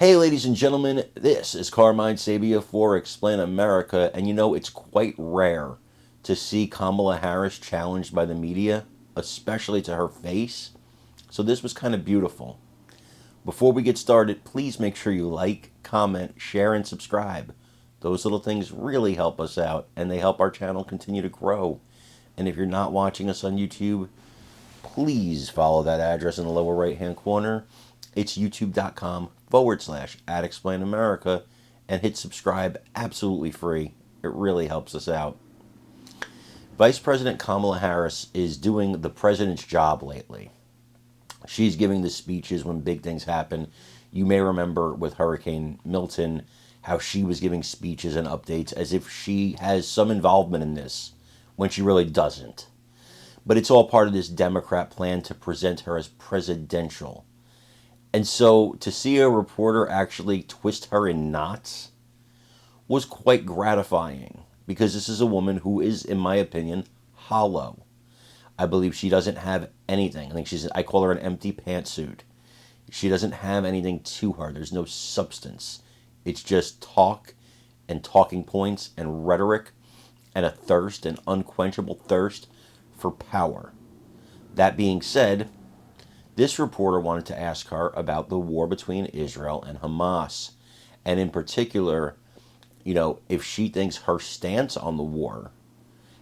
Hey, ladies and gentlemen, this is Carmine Sabia for Explain America, and it's quite rare to see Kamala Harris challenged by the media, especially to her face. So this was kind of beautiful. Before we get started, please make sure you like, comment, share, and subscribe. Those little things really help us out, and they help our channel continue to grow. And if you're not watching us on YouTube, please follow that address in the lower right-hand corner. It's youtube.com/@explainamerica and hit subscribe absolutely free. It really helps us out. Vice President Kamala Harris is doing the president's job lately. She's giving the speeches when big things happen. You may remember with Hurricane Milton how she was giving speeches and updates as if she has some involvement in this when she really doesn't. But it's all part of this Democrat plan to present her as presidential. And so to see a reporter actually twist her in knots was quite gratifying, because this is a woman who is, in my opinion, hollow. I believe she doesn't have anything. I call her an empty pantsuit. She doesn't have anything to her. There's no substance. It's just talk and talking points and rhetoric and a thirst, an unquenchable thirst for power. That being said, this reporter wanted to ask her about the war between Israel and Hamas, and in particular, if she thinks her stance on the war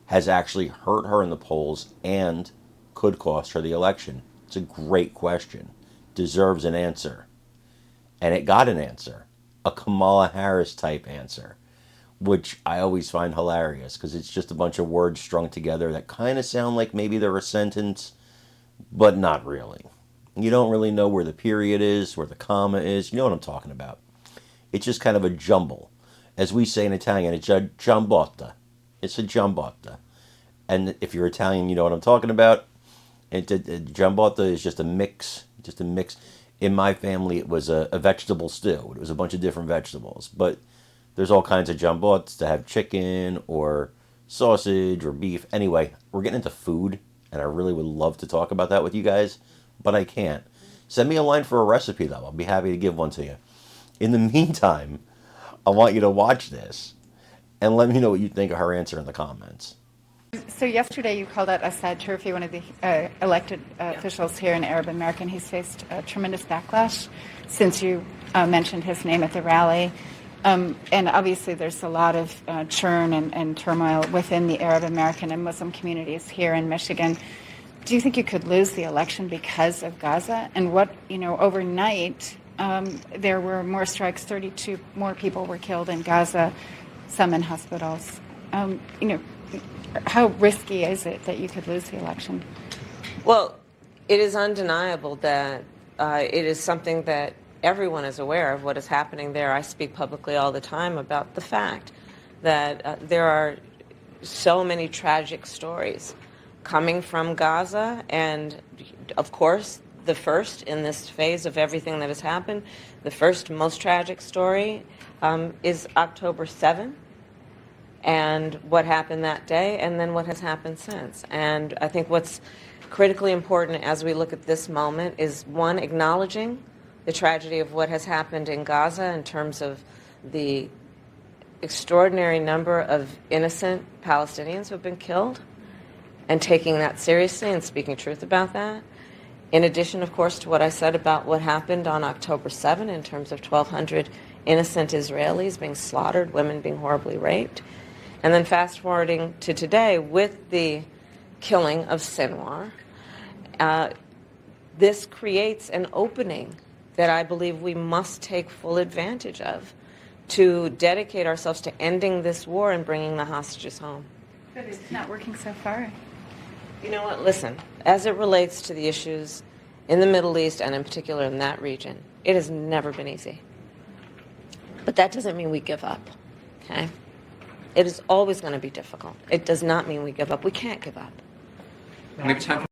has actually hurt her in the polls and could cost her the election. It's a great question. Deserves an answer. And it got an answer. A Kamala Harris type answer, which I always find hilarious because it's just a bunch of words strung together that kind of sound like maybe they're a sentence, but not really. You don't really know where the period is, where the comma is. You know what I'm talking about. It's just kind of a jumble. As we say in Italian, it's a giambotta. It's a giambotta. And if you're Italian, you know what I'm talking about. Giambotta is just a mix. In my family, it was a vegetable stew. It was a bunch of different vegetables. But there's all kinds of giambottas to have chicken or sausage or beef. Anyway, we're getting into food, and I really would love to talk about that with you guys, but I can't. Send me a line for a recipe, though. I'll be happy to give one to you. In the meantime, I want you to watch this and let me know what you think of her answer in the comments. So yesterday you called out Assad Turfi, one of the elected officials here in Arab America. He's faced tremendous backlash since you mentioned his name at the rally. And obviously there's a lot of churn and turmoil within the Arab American and Muslim communities here in Michigan. Do you think you could lose the election because of Gaza? And overnight, there were more strikes, 32 more people were killed in Gaza, some in hospitals. How risky is it that you could lose the election? Well, it is undeniable that it is something that everyone is aware of what is happening there. I speak publicly all the time about the fact that there are so many tragic stories coming from Gaza, and of course, the first in this phase of everything that has happened, the first most tragic story is October 7th, and what happened that day, and then what has happened since. And I think what's critically important as we look at this moment is, one, acknowledging the tragedy of what has happened in Gaza in terms of the extraordinary number of innocent Palestinians who have been killed, and taking that seriously and speaking truth about that. In addition, of course, to what I said about what happened on October 7 in terms of 1,200 innocent Israelis being slaughtered, women being horribly raped. And then fast forwarding to today with the killing of Sinwar, this creates an opening that I believe we must take full advantage of to dedicate ourselves to ending this war and bringing the hostages home. But it's not working so far. You know what? Listen, as it relates to the issues in the Middle East and in particular in that region, it has never been easy. But that doesn't mean we give up, okay? It is always going to be difficult. It does not mean we give up. We can't give up. Maybe time